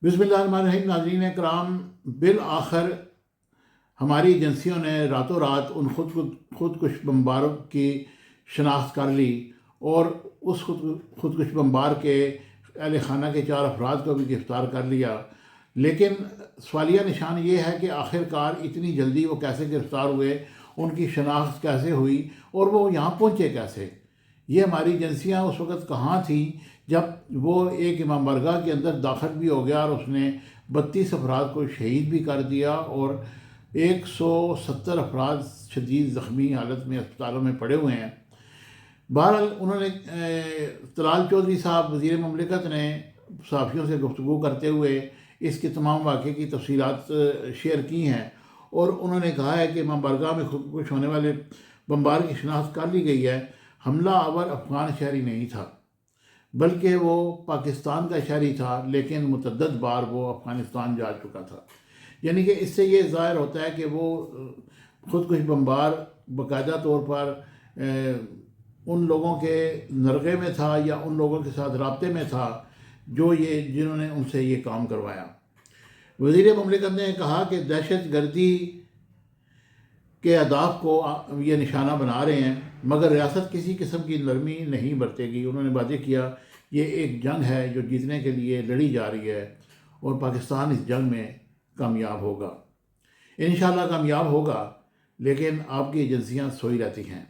بسم اللہ الرحمن الرحیم۔ ناظرین کرام، بالآخر ہماری ایجنسیوں نے راتوں رات ان خودکش بمباروں کی شناخت کر لی اور اس خودکش بمبار کے اہل خانہ کے 4 افراد کو بھی گرفتار کر لیا۔ لیکن سوالیہ نشان یہ ہے کہ آخر کار اتنی جلدی وہ کیسے گرفتار ہوئے، ان کی شناخت کیسے ہوئی اور وہ یہاں پہنچے کیسے؟ یہ ہماری ایجنسیاں اس وقت کہاں تھیں جب وہ ایک امام بارگاہ کے اندر داخل بھی ہو گیا اور اس نے 32 افراد کو شہید بھی کر دیا اور 170 افراد شدید زخمی حالت میں اسپتالوں میں پڑے ہوئے ہیں۔ بہرحال انہوں نے طلال چودھری صاحب وزیر مملکت نے صحافیوں سے گفتگو کرتے ہوئے اس کے تمام واقعے کی تفصیلات شیئر کی ہیں، اور انہوں نے کہا ہے کہ امام بارگاہ میں خودکش ہونے والے بمبار کی شناخت کر لی گئی ہے۔ حملہ آور افغان شہری نہیں تھا، بلکہ وہ پاکستان کا شہری تھا، لیکن متعدد بار وہ افغانستان جا چکا تھا۔ یعنی کہ اس سے یہ ظاہر ہوتا ہے کہ وہ خودکش بمبار باقاعدہ طور پر ان لوگوں کے نرغے میں تھا یا ان لوگوں کے ساتھ رابطے میں تھا جنہوں نے ان سے یہ کام کروایا۔ وزیر مملکت نے کہا کہ دہشت گردی کے اہداف کو یہ نشانہ بنا رہے ہیں، مگر ریاست کسی قسم کی نرمی نہیں برتے گی۔ انہوں نے واضح کیا یہ ایک جنگ ہے جو جیتنے کے لیے لڑی جا رہی ہے اور پاکستان اس جنگ میں کامیاب ہوگا، انشاءاللہ کامیاب ہوگا، لیکن آپ کی ایجنسیاں سوئی رہتی ہیں۔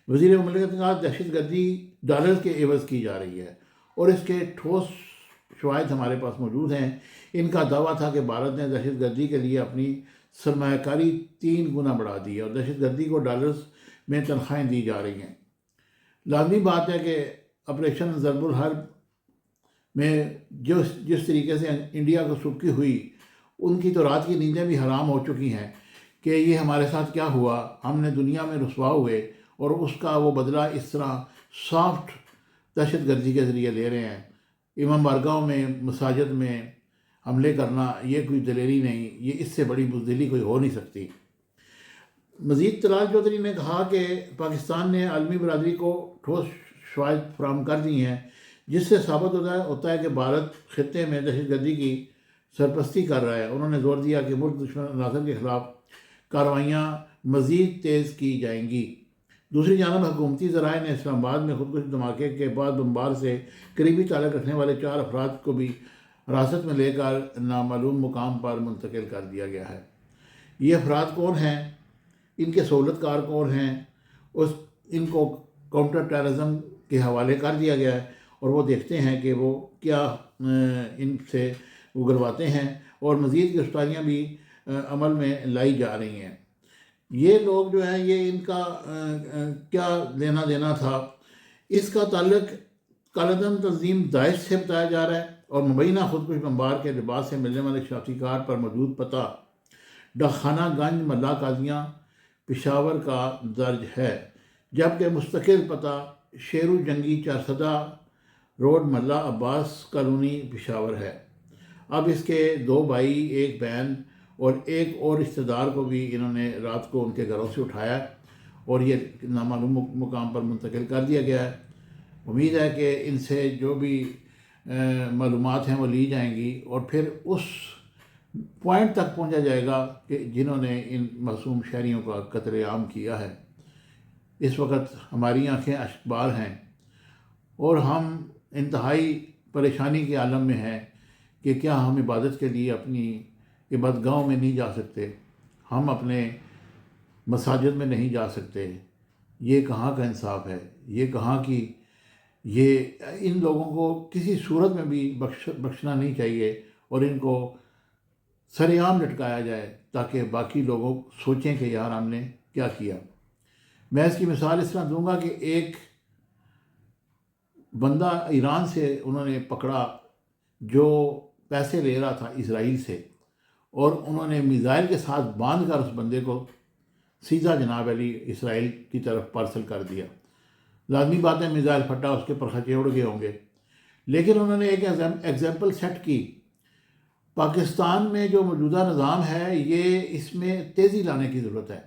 وزیر مملکت نے کہا دہشت گردی ڈالر کے عوض کی جا رہی ہے اور اس کے ٹھوس شواہد ہمارے پاس موجود ہیں۔ ان کا دعویٰ تھا کہ بھارت نے دہشت گردی کے لیے اپنی سرمایہ کاری 3 گنا بڑھا دی ہے اور دہشت گردی کو ڈالرز میں تنخواہیں دی جا رہی ہیں۔ لازمی بات ہے کہ آپریشن ضرب الحرب میں جس طریقے سے انڈیا کو سبکی ہوئی، ان کی تو رات کی نیندیں بھی حرام ہو چکی ہیں کہ یہ ہمارے ساتھ کیا ہوا، ہم نے دنیا میں رسوا ہوئے اور اس کا وہ بدلہ اس طرح سافٹ دہشت گردی کے ذریعے لے رہے ہیں۔ امام بارگاہوں میں، مساجد میں حملے کرنا یہ کوئی دلیری نہیں، یہ اس سے بڑی بزدلی کوئی ہو نہیں سکتی۔ مزید طلال چودھری نے کہا کہ پاکستان نے عالمی برادری کو ٹھوس شواہد فراہم کر دی ہیں جس سے ثابت ہوتا ہے کہ بھارت خطے میں دہشت گردی کی سرپرستی کر رہا ہے۔ انہوں نے زور دیا کہ ملک دشمن عناصر کے خلاف کارروائیاں مزید تیز کی جائیں گی۔ دوسری جانب حکومتی ذرائع نے اسلام آباد میں خودکش دھماکے کے بعد بمبار سے قریبی تعلق رکھنے والے 4 افراد کو بھی حراست میں لے کر نامعلوم مقام پر منتقل کر دیا گیا ہے۔ یہ افراد کون ہیں، ان کے سہولت کار کون ہیں، ان کو کاؤنٹر ٹیررزم کے حوالے کر دیا گیا ہے اور وہ دیکھتے ہیں کہ وہ کیا ان سے اگرواتے ہیں، اور مزید گرفتاریاں بھی عمل میں لائی جا رہی ہیں۔ یہ لوگ جو ہیں یہ ان کا کیا لینا دینا تھا، اس کا تعلق کالعدم تنظیم داعش سے بتایا جا رہا ہے، اور مبینہ خودکش بمبار کے لباس سے ملنے والے شناختی کارڈ پر موجود پتہ ڈاکخانہ گنج ملا قاضیاں پشاور کا درج ہے، جبکہ مستقل پتہ شیرو جنگی 400 روڈ ملا عباس کالونی پشاور ہے۔ اب اس کے 2 بھائی، 1 بہن اور ایک اور رشتہ دار کو بھی انہوں نے رات کو ان کے گھروں سے اٹھایا اور یہ نامعلوم مقام پر منتقل کر دیا گیا ہے۔ امید ہے کہ ان سے جو بھی معلومات ہیں وہ لی جائیں گی اور پھر اس پوائنٹ تک پہنچا جائے گا کہ جنہوں نے ان معصوم شہریوں کا قتل عام کیا ہے۔ اس وقت ہماری آنکھیں اشکبار ہیں اور ہم انتہائی پریشانی کے عالم میں ہیں کہ کیا ہم عبادت کے لیے اپنی عبادت گاہوں میں نہیں جا سکتے، ہم اپنے مساجد میں نہیں جا سکتے۔ یہ کہاں کا انصاف ہے، یہ کہاں کی، ان لوگوں کو کسی صورت میں بھی بخشنا نہیں چاہیے اور ان کو سر عام لٹکایا جائے تاکہ باقی لوگوں سوچیں کہ یار ہم نے کیا کیا۔ میں اس کی مثال اس طرح دوں گا کہ ایک بندہ ایران سے انہوں نے پکڑا جو پیسے لے رہا تھا اسرائیل سے، اور انہوں نے میزائل کے ساتھ باندھ کر اس بندے کو سیدھا جناب علی اسرائیل کی طرف پارسل کر دیا۔ لازمی بات ہے میزائل پھٹا، اس کے پرخچے اڑ گئے ہوں گے، لیکن انہوں نے ایک ایگزامپل سیٹ کی۔ پاکستان میں جو موجودہ نظام ہے یہ اس میں تیزی لانے کی ضرورت ہے،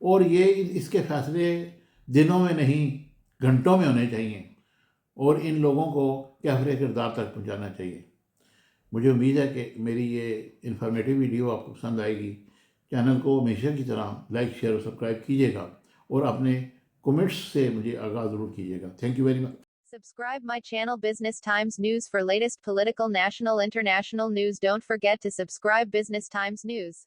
اور یہ اس کے فیصلے دنوں میں نہیں گھنٹوں میں ہونے چاہیے، اور ان لوگوں کو کیفر کردار تک پہنچانا چاہیے۔ مجھے امید ہے کہ میری یہ انفارمیٹیو ویڈیو آپ کو پسند آئے گی. چینل کو ہمیشہ کی طرح لائک شیئر اور سبسکرائب کیجیے گا اور اپنے کمنٹس سے مجھے آگاہ ضرور کیجیے گا. Thank you very much. Subscribe my channel Business Times News for latest political, national, international news. Don't forget to subscribe Business Times News.